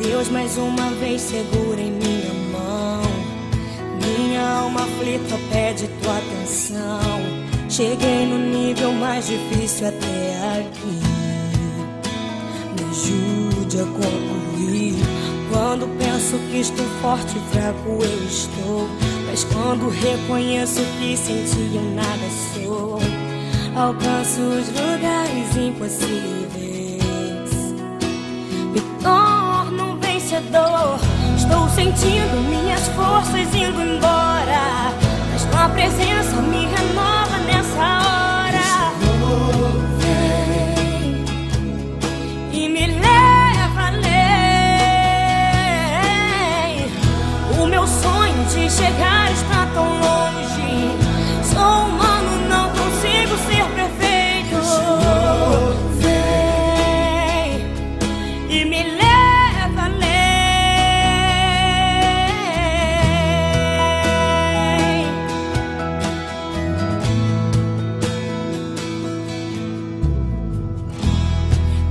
Deus mais uma vez segura em minha mão. Minha alma aflita pede tua atenção. Cheguei no nível mais difícil até aqui. Me ajude a concluir. Quando penso que estou forte e fraco eu estou, mas quando reconheço que sem ti eu nada sou, alcanço os lugares impossíveis. Me torno um vencedor. Estou sentindo minhas forças indo embora, mas tua presença me renova nessa hora. Vem e me leva além. O meu sonho de chegar está tão longe. Sou humano, não consigo ser perfeito. Vem e me leva além.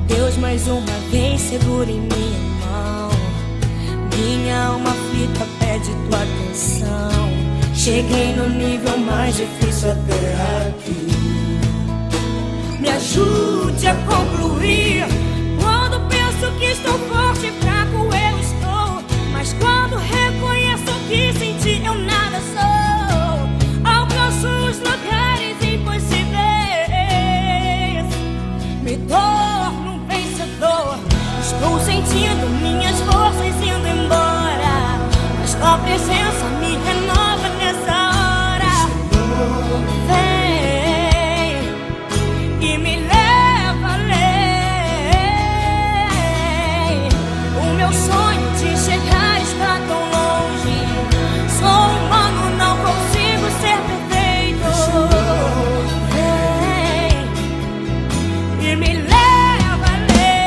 Deus mais uma vez segura em minha mão. Minha alma aflita pede tua atenção. Cheguei no nível mais difícil até aqui. Me ajude a concluir. Quando penso que estou forte e fraco eu estou, mas quando reconheço que sem ti eu nada sou, alcanço os lugares impossíveis. Me torno um vencedor. Estou sentindo minhas forças indo embora, mas tua presença me renova nessa hora. Vem e me leva além. O meu sonho de chegar está tão longe. Sou humano, não consigo ser perfeito. Vem e me leva além.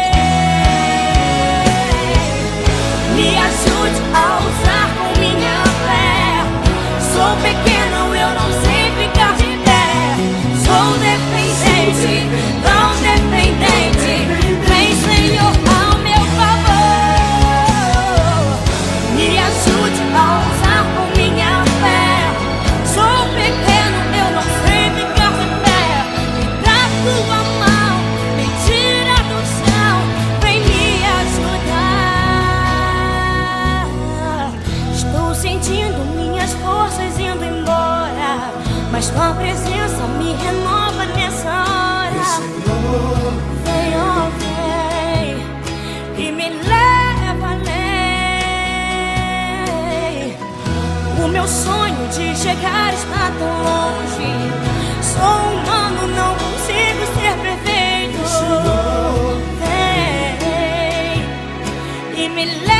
Me ajude a usar com minha fé. Sou pequeno, eu não sei ficar de pé. Sou dependente, tão dependente. Vem, Senhor, ao meu favor. Me ajude a usar com minha fé. Sou pequeno, eu não sei ficar de pé. Me dá tua mão, me tira do chão. Vem me ajudar. Estou sentindo minhas forças indo embora, mas tua presença me renova nessa hora. Vem, oh, vem e me leva além. O meu sonho de chegar está tão longe. Sou humano, não consigo ser perfeito. Vem e me leva